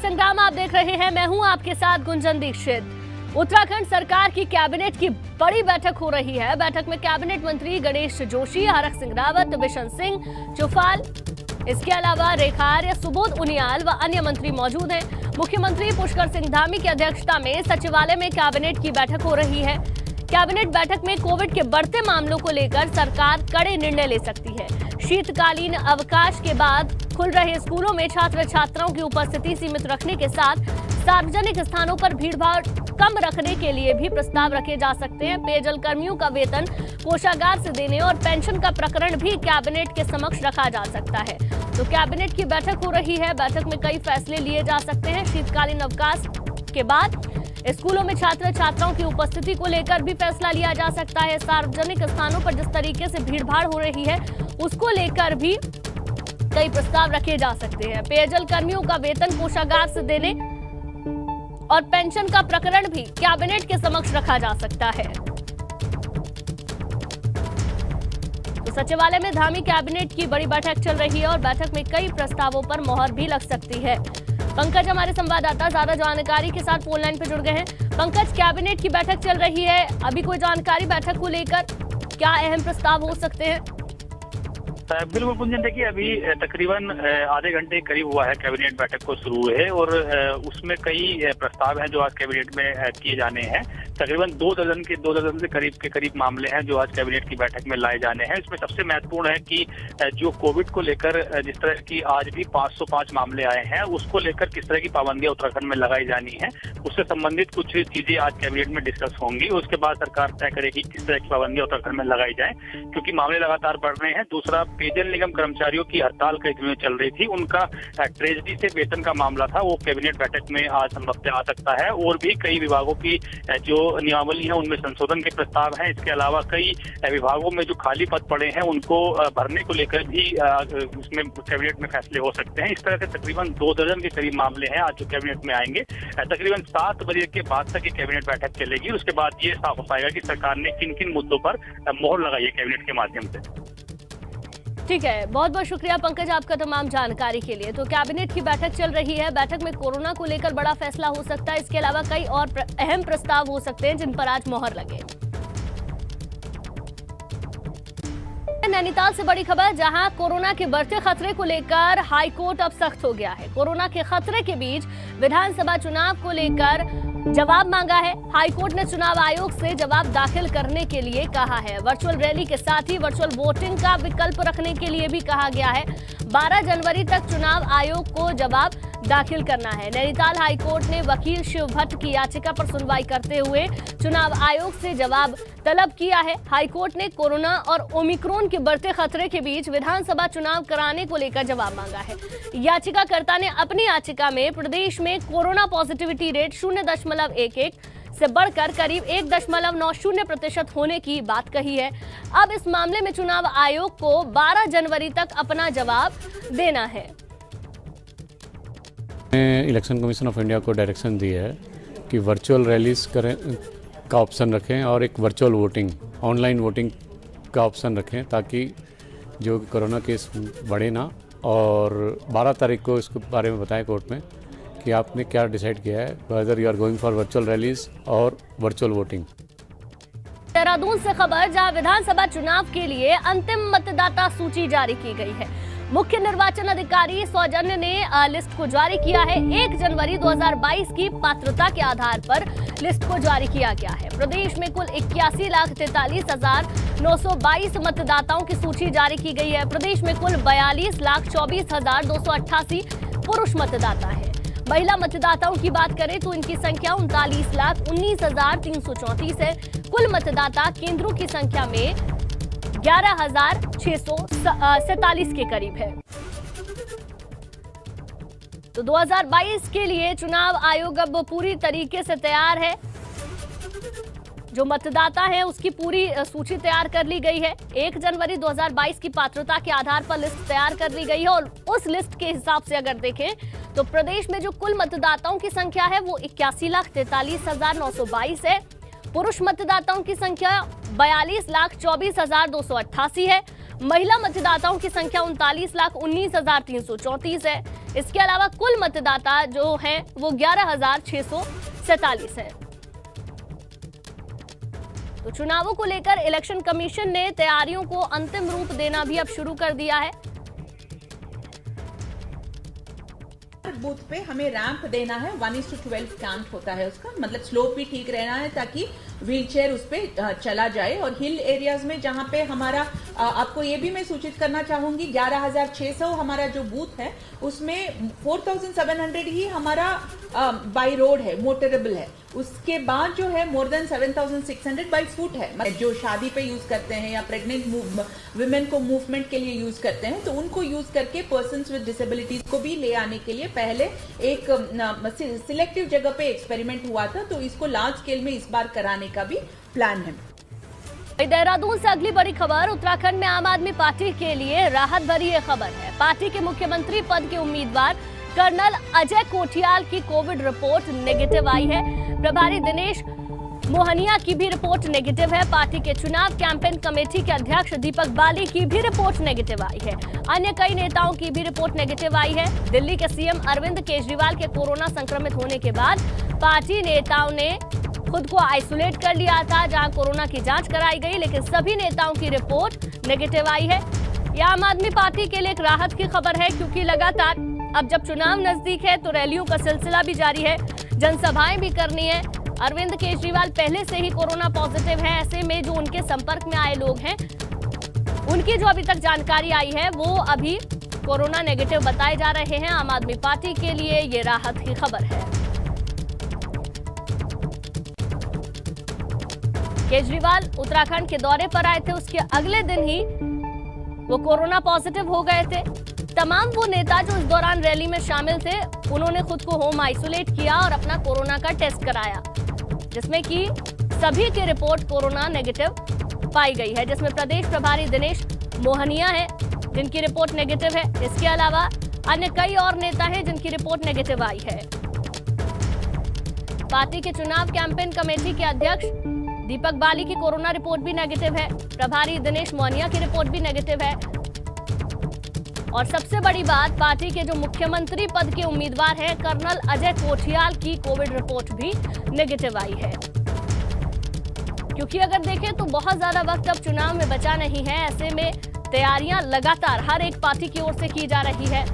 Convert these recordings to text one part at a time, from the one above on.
संग्राम आप देख रहे हैं, मैं हूं आपके साथ गुंजन दीक्षित। उत्तराखंड सरकार की कैबिनेट की बड़ी बैठक हो रही है। बैठक में कैबिनेट मंत्री गणेश जोशी, हरक सिंह रावत, बिशन सिंह चुफाल, इसके अलावा रेखा आर्य, सुबोध उनियाल व अन्य मंत्री मौजूद हैं। मुख्यमंत्री पुष्कर सिंह धामी की अध्यक्षता में सचिवालय में कैबिनेट की बैठक हो रही है। कैबिनेट बैठक में कोविड के बढ़ते मामलों को लेकर सरकार कड़े निर्णय ले सकती है। शीतकालीन अवकाश के बाद खुल रहे स्कूलों में छात्र छात्राओं की उपस्थिति सीमित रखने के साथ सार्वजनिक स्थानों पर भीड़भाड़ कम रखने के लिए भी प्रस्ताव रखे जा सकते हैं। पेयजल कर्मियों का वेतन कोषागार से देने और पेंशन का प्रकरण भी कैबिनेट के समक्ष रखा जा सकता है। तो कैबिनेट की बैठक हो रही है। बैठक में कई फैसले लिए जा सकते हैं। शीतकालीन अवकाश के बाद स्कूलों में छात्र छात्राओं की उपस्थिति को लेकर भी फैसला लिया जा सकता है। सार्वजनिक स्थानों पर जिस तरीके से भीड़भाड़ हो रही है उसको लेकर भी कई प्रस्ताव रखे जा सकते हैं। पेयजल कर्मियों का वेतन कोषागार से देने और पेंशन का प्रकरण भी कैबिनेट के समक्ष रखा जा सकता है। तो सचिवालय में धामी कैबिनेट की बड़ी बैठक चल रही है और बैठक में कई प्रस्तावों पर मोहर भी लग सकती है। पंकज हमारे संवाददाता ज्यादा जानकारी के साथ फोन लाइन पर जुड़ गए हैं। पंकज, कैबिनेट की बैठक चल रही है, अभी कोई जानकारी बैठक को लेकर क्या अहम प्रस्ताव हो सकते हैं? बिल्कुल गुंजन, देखिए अभी तकरीबन आधे घंटे करीब हुआ है कैबिनेट बैठक को शुरू हुए और उसमें कई प्रस्ताव हैं जो आज कैबिनेट में किए जाने हैं। तकरीबन दो दर्जन से करीब मामले हैं जो आज कैबिनेट की बैठक में लाए जाने हैं। इसमें सबसे महत्वपूर्ण है कि जो कोविड को लेकर जिस तरह की आज भी 505 मामले आए हैं उसको लेकर किस तरह की पाबंदियां उत्तराखंड में लगाई जानी है, उससे संबंधित कुछ चीजें आज कैबिनेट में डिस्कस होंगी। उसके बाद सरकार तय करेगी किस तरह की पाबंदियां उत्तराखंड में लगाई जाए, क्योंकि मामले लगातार बढ़ रहे हैं। दूसरा, पेयजल निगम कर्मचारियों की हड़ताल कई दिनों चल रही थी, उनका ट्रेजरी से वेतन का मामला था, वो कैबिनेट बैठक में आज संभवतः आ सकता है। और भी कई विभागों की जो नियमावली है उनमें संशोधन के प्रस्ताव हैं। इसके अलावा कई विभागों में जो खाली पद पड़े हैं उनको भरने को लेकर भी उसमें कैबिनेट में फैसले हो सकते हैं। इस तरह से तकरीबन 2 दर्जन के करीब मामले हैं आज जो कैबिनेट में आएंगे। तकरीबन 7 बजे के बाद तक ये कैबिनेट बैठक चलेगी। उसके बाद ये साफ हो पाएगा कि सरकार ने किन किन मुद्दों पर मोहर लगाई है कैबिनेट के माध्यम से। ठीक है, बहुत बहुत शुक्रिया पंकज आपका तमाम जानकारी के लिए। तो कैबिनेट की बैठक चल रही है। बैठक में कोरोना को लेकर बड़ा फैसला हो सकता है। इसके अलावा कई और अहम प्रस्ताव हो सकते हैं जिन पर आज मोहर लगे। नैनीताल से बड़ी खबर, जहां कोरोना के बढ़ते खतरे को लेकर हाईकोर्ट अब सख्त हो गया है। कोरोना के खतरे के बीच विधानसभा चुनाव को लेकर जवाब मांगा है। हाईकोर्ट ने चुनाव आयोग से जवाब दाखिल करने के लिए कहा है। वर्चुअल रैली के साथ ही वर्चुअल वोटिंग का विकल्प रखने के लिए भी कहा गया है। 12 जनवरी तक चुनाव आयोग को जवाब दाखिल करना है। नैनीताल हाईकोर्ट ने वकील शिव भट्ट की याचिका पर सुनवाई करते हुए चुनाव आयोग से जवाब तलब किया है। हाईकोर्ट ने कोरोना और ओमिक्रॉन के बढ़ते खतरे के बीच विधानसभा चुनाव कराने को लेकर जवाब मांगा है। याचिकाकर्ता ने अपनी याचिका में प्रदेश में कोरोना पॉजिटिविटी रेट 0.11 से बढ़कर करीब 1.90% होने की बात कही है। अब इस मामले में चुनाव आयोग को 12 जनवरी तक अपना जवाब देना है। इलेक्शन कमीशन ऑफ इंडिया को डायरेक्शन दी है कि वर्चुअल रैलीज करें का ऑप्शन रखें और एक वर्चुअल वोटिंग, ऑनलाइन वोटिंग का ऑप्शन रखें, ताकि जो कोरोना केस बढ़े ना। और 12 तारीख को इसके बारे में बताएं कोर्ट में कि आपने क्या डिसाइड किया है, whether you are going for virtual rallies और वर्चुअल वोटिंग। देहरादून से खबर, जहां विधानसभा चुनाव के लिए अंतिम मतदाता सूची जारी की गई है। मुख्य निर्वाचन अधिकारी सौजन्य ने लिस्ट को जारी किया है। 1 जनवरी 2022 की पात्रता के आधार पर लिस्ट को जारी किया गया है। प्रदेश में कुल 81,43,922 मतदाताओं की सूची जारी की गई है। प्रदेश में कुल 42,24,288 पुरुष मतदाता है। महिला मतदाताओं की बात करें तो इनकी संख्या 39,19,334 है। कुल मतदाता केंद्रों की संख्या में 11,647 के करीब है। तो 2022 के लिए चुनाव आयोग अब पूरी तरीके से तैयार है। जो मतदाता हैं उसकी पूरी सूची तैयार कर ली गई है। 1 जनवरी 2022 की पात्रता के आधार पर लिस्ट तैयार कर ली गई है और उस लिस्ट के हिसाब से अगर देखें तो प्रदेश में जो कुल मतदाताओं की संख्या है वो 81,43,922 है। पुरुष मतदाताओं की संख्या 42,24,288 है। महिला मतदाताओं की संख्या 39,19,334 है। इसके अलावा कुल मतदाता जो हैं वो 11,647 हैं। तो चुनावों को लेकर इलेक्शन कमीशन ने तैयारियों को अंतिम रूप देना भी अब शुरू कर दिया है। बूथ पे हमें रैंप देना है, 1:12 कैंप होता है उसका, मतलब स्लोप भी ठीक रहना है ताकि व्हीलचेयर उस पे चला जाए। और हिल एरियाज में जहां पे हमारा आपको ये भी मैं सूचित करना चाहूंगी 11,600 हमारा जो बूथ है उसमें 4,700 ही हमारा बाई रोड है, मोटरेबल है। उसके बाद जो है मोर देन 7,600 बाई फुट है, जो शादी पे यूज करते हैं या प्रेग्नेंट वुमेन को मूवमेंट के लिए यूज करते हैं, तो उनको यूज करके पर्सन्स विद डिसेबिलिटीज को भी ले आने के लिए पहले एक सिलेक्टिव जगह पे एक्सपेरिमेंट हुआ था, तो इसको लार्ज स्केल में इस बार कराने का भी प्लान है। देहरादून से अगली बड़ी खबर, उत्तराखंड में आम आदमी पार्टी के लिए राहत भरी ये खबर है। पार्टी के मुख्यमंत्री पद के उम्मीदवार कर्नल अजय कोठियाल की कोविड रिपोर्ट नेगेटिव आई है। प्रभारी दिनेश मोहनिया की भी रिपोर्ट नेगेटिव है। पार्टी के चुनाव कैंपेन कमेटी के अध्यक्ष दीपक बाली की भी रिपोर्ट नेगेटिव आई है। अन्य कई नेताओं की भी रिपोर्ट नेगेटिव आई है। दिल्ली के सीएम अरविंद केजरीवाल के कोरोना संक्रमित होने के बाद पार्टी नेताओं ने खुद को आइसोलेट कर लिया था, जहां कोरोना की जांच कराई गई, लेकिन सभी नेताओं की रिपोर्ट नेगेटिव आई है। यह आम आदमी पार्टी के लिए एक राहत की खबर है, क्योंकि लगातार अब जब चुनाव नजदीक है तो रैलियों का सिलसिला भी जारी है, जनसभाएं भी करनी है। अरविंद केजरीवाल पहले से ही कोरोना पॉजिटिव है। ऐसे में जो उनके संपर्क में आए लोग हैं, उनकी जो अभी तक जानकारी आई है वो अभी कोरोना नेगेटिव बताए जा रहे हैं। आम आदमी पार्टी के लिए ये राहत की खबर है। केजरीवाल उत्तराखंड के दौरे पर आए थे, उसके अगले दिन ही वो कोरोना पॉजिटिव हो गए थे। तमाम वो नेता जो इस दौरान रैली में शामिल थे, उन्होंने खुद को होम आइसोलेट किया और अपना कोरोना का टेस्ट कराया, जिसमें कि सभी की रिपोर्ट कोरोना नेगेटिव पाई गई है, जिसमें प्रदेश प्रभारी दिनेश मोहनिया है जिनकी रिपोर्ट नेगेटिव है। इसके अलावा अन्य कई और नेता हैं जिनकी रिपोर्ट नेगेटिव आई है। पार्टी के चुनाव कैंपेन कमेटी के अध्यक्ष दीपक बाली की कोरोना रिपोर्ट भी नेगेटिव है। प्रभारी दिनेश मोहनिया की रिपोर्ट भी नेगेटिव है। और सबसे बड़ी बात, पार्टी के जो मुख्यमंत्री पद के उम्मीदवार हैं कर्नल अजय कोठियाल की कोविड रिपोर्ट भी नेगेटिव आई है। क्योंकि अगर देखें तो बहुत ज्यादा वक्त अब चुनाव में बचा नहीं है। ऐसे में तैयारियां लगातार हर एक पार्टी की ओर से की जा रही है।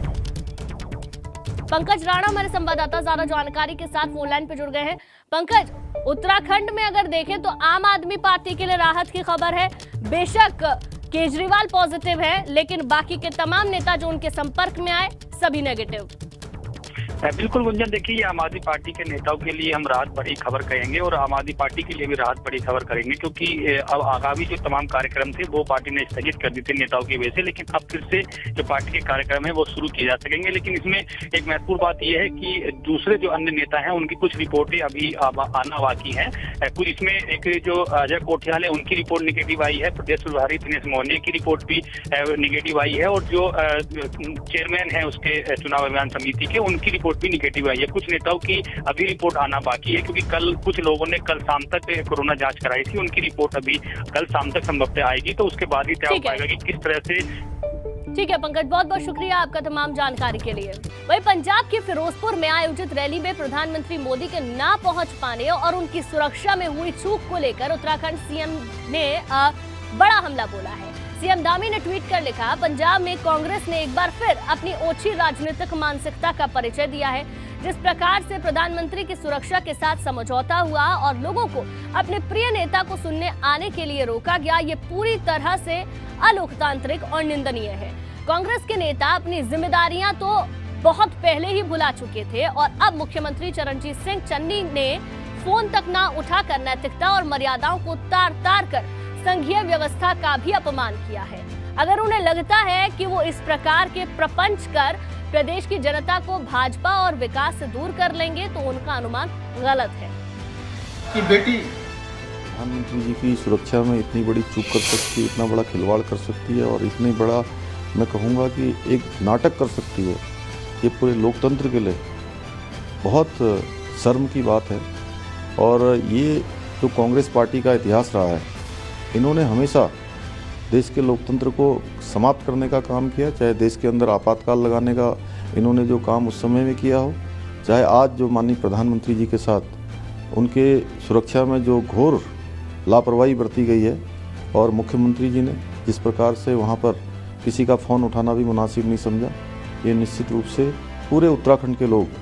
पंकज राणा हमारे संवाददाता ज्यादा जानकारी के साथ फोन लाइन पे जुड़ गए हैं। पंकज, उत्तराखंड में अगर देखें तो आम आदमी पार्टी के लिए राहत की खबर है। बेशक केजरीवाल पॉजिटिव है, लेकिन बाकी के तमाम नेता जो उनके संपर्क में आए सभी नेगेटिव। बिल्कुल गुंजन, देखिए आम आदमी पार्टी के नेताओं के लिए हम राहत बड़ी खबर कहेंगे और आम आदमी पार्टी के लिए भी राहत बड़ी खबर करेंगे, क्योंकि अब आगामी जो तमाम कार्यक्रम थे वो पार्टी ने स्थगित कर दी थे नेताओं की वजह से, लेकिन अब फिर से जो पार्टी के कार्यक्रम है वो शुरू किए जा सकेंगे। लेकिन इसमें एक महत्वपूर्ण बात यह है कि दूसरे जो अन्य नेता हैं उनकी कुछ रिपोर्टें अभी आना बाकी है। कुछ इसमें एक जो अजय कोठियाल है उनकी रिपोर्ट निगेटिव आई है, प्रदेश प्रभारी दिनेश मोहनिया की रिपोर्ट भी निगेटिव आई है, और जो चेयरमैन है उसके चुनाव अभियान समिति के, उनकी रिपोर्ट भी निगेटिव आई है। कुछ नेताओं की अभी रिपोर्ट आना बाकी है, क्योंकि कल कुछ लोगों ने कल शाम तक कोरोना जांच कराई थी, उनकी रिपोर्ट अभी कल शाम तक संभवतः आएगी, तो उसके बाद ही तय हो पाएगा कि किस तरह से। ठीक है पंकज, बहुत बहुत शुक्रिया आपका तमाम जानकारी के लिए। वही पंजाब के फिरोजपुर में आयोजित रैली में प्रधानमंत्री मोदी के ना पहुंच पाने और उनकी सुरक्षा में हुई चूक को लेकर उत्तराखंड सीएम ने बड़ा हमला बोला है। सीएम दामी ने ट्वीट कर लिखा, पंजाब में कांग्रेस ने एक बार फिर अपनी ओछी राजनीतिक मानसिकता का परिचय दिया है। जिस प्रकार से प्रधानमंत्री की सुरक्षा के साथ समझौता हुआ और लोगों को अपने प्रिय नेता को सुनने आने के लिए रोका गया, ये पूरी तरह से अलोकतांत्रिक और निंदनीय है। कांग्रेस के नेता अपनी जिम्मेदारियां तो बहुत पहले ही भुला चुके थे और अब मुख्यमंत्री चरणजीत सिंह चन्नी ने फोन तक ना उठाकर नैतिकता और मर्यादाओं को तार तार कर संघीय व्यवस्था का भी अपमान किया है। अगर उन्हें लगता है कि वो इस प्रकार के प्रपंच कर प्रदेश की जनता को भाजपा और विकास से दूर कर लेंगे, तो उनका अनुमान गलत है। कि बेटी प्रधानमंत्री जी की सुरक्षा में इतनी बड़ी चूक कर सकती है, इतना बड़ा खिलवाड़ कर सकती है और इतनी बड़ा मैं कहूँगा कि एक नाटक कर सकती है, ये पूरे लोकतंत्र के लिए बहुत शर्म की बात है। और ये जो कांग्रेस पार्टी का इतिहास रहा है, इन्होंने हमेशा देश के लोकतंत्र को समाप्त करने का काम किया, चाहे देश के अंदर आपातकाल लगाने का इन्होंने जो काम उस समय में किया हो, चाहे आज जो माननीय प्रधानमंत्री जी के साथ उनके सुरक्षा में जो घोर लापरवाही बरती गई है और मुख्यमंत्री जी ने जिस प्रकार से वहाँ पर किसी का फ़ोन उठाना भी मुनासिब नहीं समझा, ये निश्चित रूप से पूरे उत्तराखंड के लोग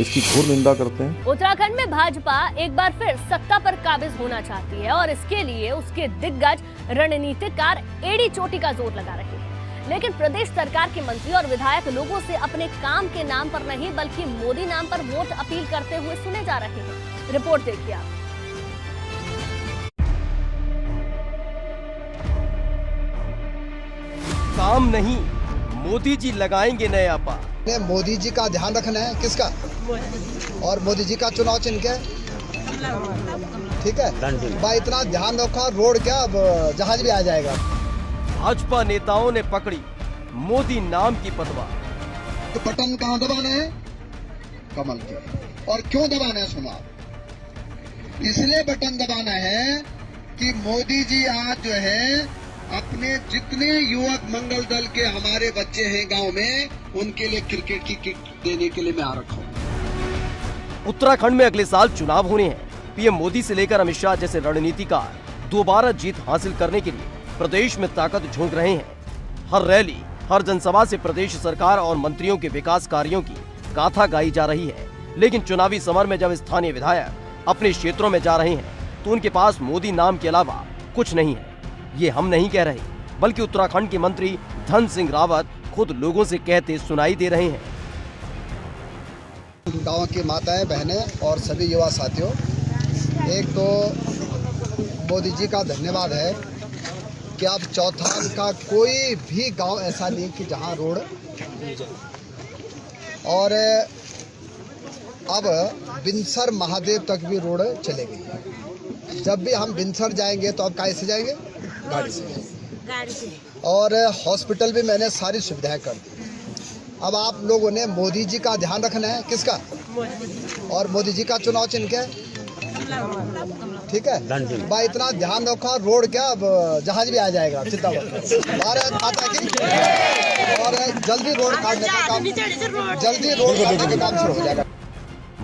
इसकी घोर निंदा करते हैं। उत्तराखंड में भाजपा एक बार फिर सत्ता पर काबिज होना चाहती है और इसके लिए उसके दिग्गज रणनीतिकार एड़ी चोटी का जोर लगा रहे हैं। लेकिन प्रदेश सरकार के मंत्री और विधायक लोगों से अपने काम के नाम पर नहीं बल्कि मोदी नाम पर वोट अपील करते हुए सुने जा रहे हैं। रिपोर्ट देखिए आप। काम नहीं, मोदी जी लगाएंगे नया पार। मोदी जी का ध्यान रखना है, किसका? और मोदी जी का चुनाव चिन्ह क्या? ठीक है भाई, इतना ध्यान रखो। रोड क्या, जहाज भी आ जाएगा। भाजपा नेताओं ने पकड़ी मोदी नाम की पतवार। तो बटन कहाँ दबाना है? कमल के। और क्यों दबाना है सुना? इसलिए बटन दबाना है कि मोदी जी आज जो है अपने जितने युवक मंगल दल के हमारे बच्चे हैं गांव में, उनके लिए क्रिकेट की किट देने के लिए मैं आ रखा हूं। उत्तराखंड में अगले साल चुनाव होने हैं। पीएम मोदी से लेकर अमित शाह जैसे रणनीतिकार दोबारा जीत हासिल करने के लिए प्रदेश में ताकत झोंक रहे हैं। हर रैली, हर जनसभा से प्रदेश सरकार और मंत्रियों के विकास कार्यों की गाथा गाई जा रही है। लेकिन चुनावी समर में जब स्थानीय विधायक अपने क्षेत्रों में जा रहे हैं तो उनके पास मोदी नाम के अलावा कुछ नहीं है। ये हम नहीं कह रहे, बल्कि उत्तराखंड के मंत्री धन सिंह रावत खुद लोगों से कहते सुनाई दे रहे हैं। गांव की माताएं, बहनें और सभी युवा साथियों, एक तो मोदी जी का धन्यवाद है कि अब चौथान का कोई भी गांव ऐसा नहीं कि जहां रोड नहीं जाए। और अब बिनसर महादेव तक भी रोड चले गई। जब भी हम बिनसर जाएंगे तो अब कैसे जाएंगे? गाड़ी से। और हॉस्पिटल भी मैंने सारी सुविधाएं कर दी। अब आप लोगों ने मोदी जी का ध्यान रखना है, किसका? और मोदी जी का चुनाव चिन्ह क्या? ठीक है भाई, इतना ध्यान रखो। रोड क्या, जहाज भी आ जाएगा, चिंता मत। भारत माता की। और जल्दी रोड काटने का काम शुरू हो जाएगा।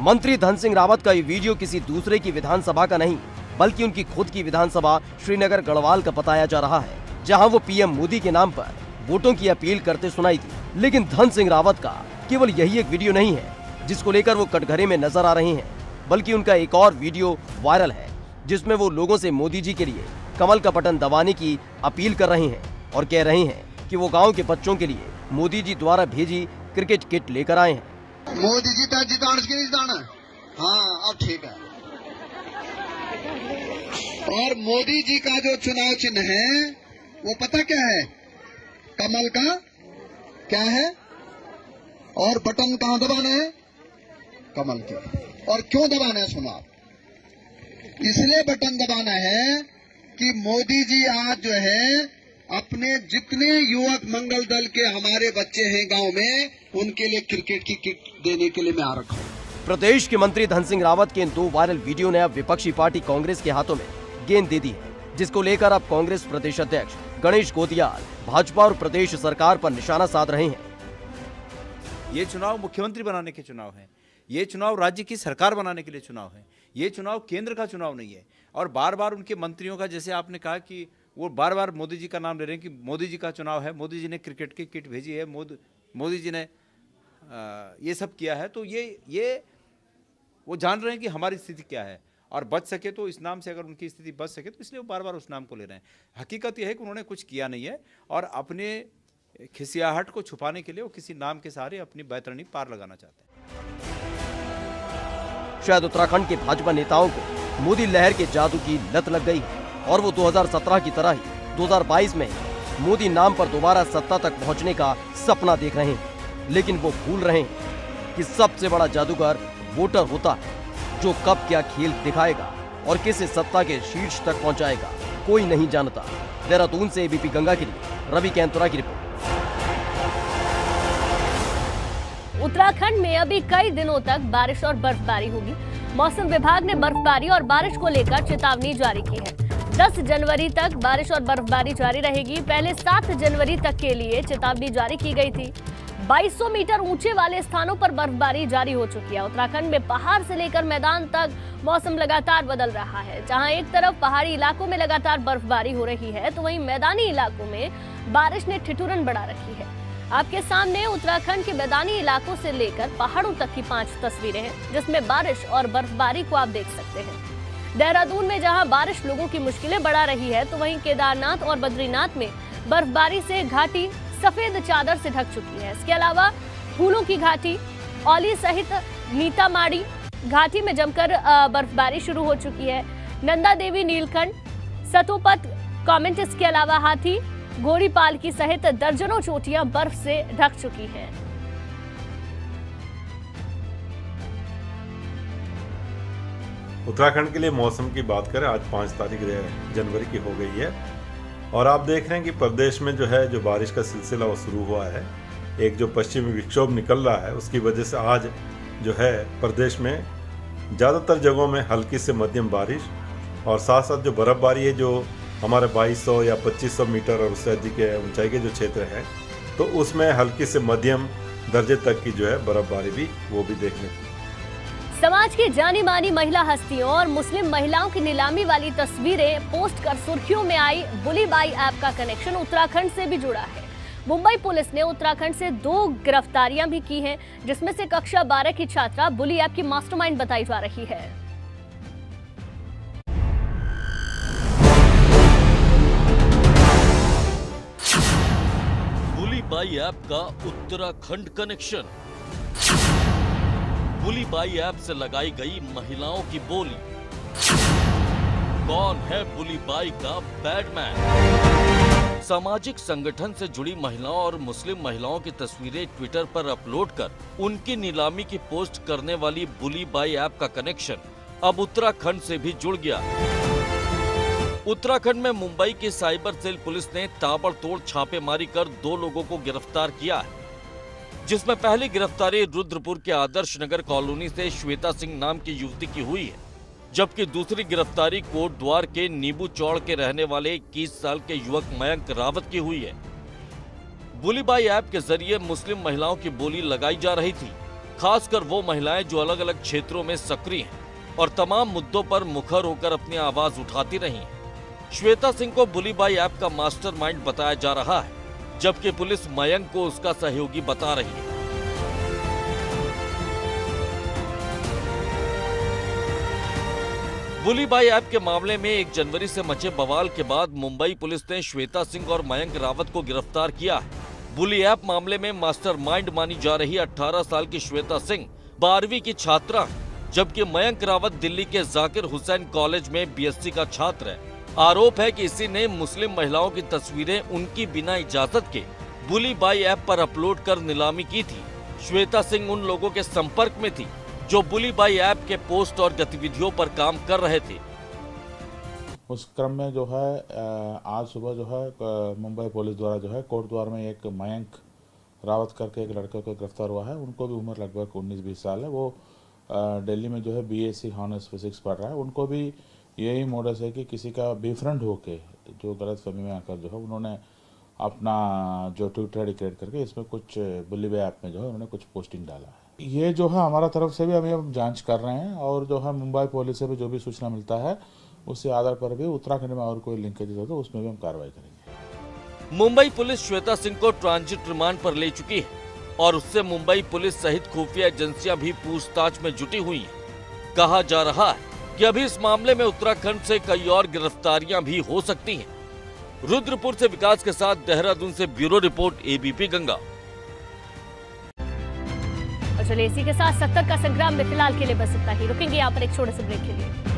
मंत्री धन सिंह रावत का ये वीडियो किसी दूसरे की विधानसभा का नहीं, बल्कि उनकी खुद की विधानसभा श्रीनगर गढ़वाल का बताया जा रहा है, जहां वो पीएम मोदी के नाम पर वोटों की अपील करते सुनाई दी। लेकिन धन सिंह रावत का केवल यही एक वीडियो नहीं है जिसको लेकर वो कटघरे में नजर आ रहे हैं, बल्कि उनका एक और वीडियो वायरल है जिसमें वो लोगों से मोदी जी के लिए कमल का बटन दबाने की अपील कर रहे हैं और कह रहे हैं कि वो गाँव के बच्चों के लिए मोदी जी द्वारा भेजी क्रिकेट किट लेकर आए हैं। मोदी जी का जिताना। हाँ, अब ठीक है। और मोदी जी का जो चुनाव चिन्ह है वो पता क्या है? कमल का क्या है? और बटन कहाँ दबाना है? कमल के। और क्यों दबाना है सुना? इसलिए बटन दबाना है कि मोदी जी आज जो है अपने जितने युवक मंगल दल के हमारे बच्चे हैं गांव में, उनके लिए क्रिकेट की किट देने के लिए मैं आ रखा हूं। प्रदेश के मंत्री धन सिंह रावत के इन दो वायरल वीडियो ने अब विपक्षी पार्टी कांग्रेस के हाथों में गेंद दे दी है, जिसको लेकर अब कांग्रेस प्रदेश अध्यक्ष गणेश गोतियाल भाजपा और प्रदेश सरकार पर निशाना साध रहे हैं। ये चुनाव मुख्यमंत्री बनाने के चुनाव हैं, ये चुनाव राज्य की सरकार बनाने के लिए चुनाव है, ये चुनाव केंद्र का चुनाव नहीं है। और बार बार उनके मंत्रियों का, जैसे आपने कहा कि वो बार बार मोदी जी का नाम ले रहे हैं कि मोदी जी का चुनाव है, मोदी जी ने क्रिकेट की किट भेजी है, मोदी जी ने ये सब किया है, तो ये वो जान रहे हैं कि हमारी स्थिति क्या है और बच सके तो इस नाम से, अगर उनकी स्थिति बच सके तो इसलिए वो बार बार उस नाम को ले रहे हैं। हकीकत यह है कि उन्होंने कुछ किया नहीं है और अपने खिसियाहट को छुपाने के लिए वो किसी नाम के सहारे अपनी बैतरणी पार लगाना चाहते हैं। शायद उत्तराखंड के भाजपा नेताओं को मोदी लहर के जादू की लत लग गई है और वो 2017 की तरह ही 2022 में मोदी नाम पर दोबारा सत्ता तक पहुंचने का सपना देख रहे हैं। लेकिन वो भूल रहे हैं कि सबसे बड़ा जादूगर वोटर होता है, जो कब क्या खेल दिखाएगा और किसे सत्ता के शीर्ष तक पहुंचाएगा कोई नहीं जानता। देहरादून से एबीपी गंगा के लिए रवि कैंतुरा की रिपोर्ट। उत्तराखंड में अभी कई दिनों तक बारिश और बर्फबारी होगी। मौसम विभाग ने बर्फबारी और बारिश को लेकर चेतावनी जारी की है। 10 जनवरी तक बारिश और बर्फबारी जारी रहेगी। पहले 7 जनवरी तक के लिए चेतावनी जारी की गई थी। 2200 मीटर ऊंचे वाले स्थानों पर बर्फबारी जारी हो चुकी है। उत्तराखंड में पहाड़ से लेकर मैदान तक मौसम लगातार बदल रहा है। जहां एक तरफ पहाड़ी इलाकों में लगातार बर्फबारी हो रही है, तो वहीं मैदानी इलाकों में बारिश ने ठिठुरन बढ़ा रखी है। आपके सामने उत्तराखंड के मैदानी इलाकों से लेकर पहाड़ों तक की 5 तस्वीरें हैं, जिसमें बारिश और बर्फबारी को आप देख सकते हैं। देहरादून में जहां बारिश लोगों की मुश्किलें बढ़ा रही है, तो वहीं केदारनाथ और बद्रीनाथ में बर्फबारी से घाटी सफेद चादर से ढक चुकी है। इसके अलावा फूलों की घाटी, औली सहित नीतामाड़ी घाटी में जमकर बर्फबारी शुरू हो चुकी है। नंदा देवी, नीलकंठ, सतोपत, कॉमेंट्स के अलावा हाथी, घोड़ी पालकी सहित दर्जनों चोटियां बर्फ से ढक चुकी हैं। उत्तराखंड के लिए मौसम की बात करें, आज 5 तारीख जनवरी की हो गई है और आप देख रहे हैं कि प्रदेश में जो बारिश का सिलसिला वो शुरू हुआ है। एक जो पश्चिमी विक्षोभ निकल रहा है, उसकी वजह से आज प्रदेश में ज़्यादातर जगहों में हल्की से मध्यम बारिश और साथ साथ जो बर्फबारी है, जो हमारे 2200 या 2500 मीटर और उससे अधिक ऊंचाई के जो क्षेत्र हैं, तो उसमें हल्की से मध्यम दर्जे तक की बर्फबारी भी वो भी देखने को। समाज की जानी मानी महिला हस्तियों और मुस्लिम महिलाओं की नीलामी वाली तस्वीरें पोस्ट कर सुर्खियों में आई बुली बाई ऐप का कनेक्शन उत्तराखंड से भी जुड़ा है। मुंबई पुलिस ने उत्तराखंड से 2 गिरफ्तारियां भी की हैं, जिसमें से कक्षा 12 की छात्रा बुली ऐप की मास्टरमाइंड बताई जा रही है। बुली बाई ऐप का Uttarakhand connection. Bully by app से लगाई गई महिलाओं की बोली। कौन है बुली बाई का बैडमैन? सामाजिक संगठन से जुड़ी महिलाओं और मुस्लिम महिलाओं की तस्वीरें ट्विटर पर अपलोड कर उनकी नीलामी की पोस्ट करने वाली बुली बाई ऐप का कनेक्शन अब उत्तराखंड से भी जुड़ गया। उत्तराखंड में मुंबई की साइबर सेल पुलिस ने ताबड़तोड़ छापेमारी कर 2 लोगों को गिरफ्तार किया है, जिसमें पहली गिरफ्तारी रुद्रपुर के आदर्श नगर कॉलोनी से श्वेता सिंह नाम की युवती की हुई है, जबकि दूसरी गिरफ्तारी कोटद्वार के नींबू चौड़ के रहने वाले 21 साल के युवक मयंक रावत की हुई है। बुली बाई ऐप के जरिए मुस्लिम महिलाओं की बोली लगाई जा रही थी, खासकर वो महिलाएं जो अलग अलग क्षेत्रों में सक्रिय हैं और तमाम मुद्दों पर मुखर होकर अपनी आवाज उठाती रही हैं। श्वेता सिंह को बुली बाई ऐप का मास्टरमाइंड बताया जा रहा है, जबकि पुलिस मयंक को उसका सहयोगी बता रही है। बुली बाई ऐप के मामले में 1 जनवरी से मचे बवाल के बाद मुंबई पुलिस ने श्वेता सिंह और मयंक रावत को गिरफ्तार किया है। बुली ऐप मामले में मास्टरमाइंड मानी जा रही 18 साल की श्वेता सिंह 12वीं की छात्रा, जबकि मयंक रावत दिल्ली के जाकिर हुसैन कॉलेज में बीएससी का छात्र है। आरोप है कि इसी ने मुस्लिम महिलाओं की तस्वीरें उनकी बिना इजाजत के बुली बाई ऐप पर अपलोड कर नीलामी की थी। श्वेता सिंह उन लोगों के संपर्क में थी जो बुली बाई ऐप के पोस्ट और गतिविधियों पर काम कर रहे थे। उस क्रम में आज सुबह मुंबई पुलिस द्वारा कोटद्वार में एक मयंक रावत करके एक लड़के को गिरफ्तार हुआ है। उनको भी उम्र लगभग 19-20 साल है। वो दिल्ली में बीएससी हॉनर्स फिजिक्स पढ़ रहा है। उनको भी यही मोडस है कि किसी का बेफ्रेंड होके जो गलत फहमी में आकर उन्होंने अपना जो ट्विटर आईडी क्रिएट करके इसमें कुछ बुली बाई ऐप में उन्होंने कुछ पोस्टिंग डाला है। ये हमारा तरफ से भी हम जांच कर रहे हैं और मुंबई पुलिस से भी जो भी सूचना मिलता है उसके आधार पर भी उत्तराखंड में और कोई लिंकेज हो तो उसमें भी हम कार्रवाई करेंगे। मुंबई पुलिस श्वेता सिंह को ट्रांजिट रिमांड पर ले चुकी है और उससे मुंबई पुलिस सहित खुफिया एजेंसियां भी पूछताछ में जुटी हुई हैं। कहा जा रहा है कि अभी इस मामले में उत्तराखंड से कई और गिरफ्तारियां भी हो सकती हैं। रुद्रपुर से विकास के साथ देहरादून से ब्यूरो रिपोर्ट एबीपी गंगा। चलिए इसी के साथ 70 का संग्राम में फिलहाल के लिए बस इतना ही। रुकेंगे यहाँ पर एक छोटे से ब्रेक के लिए।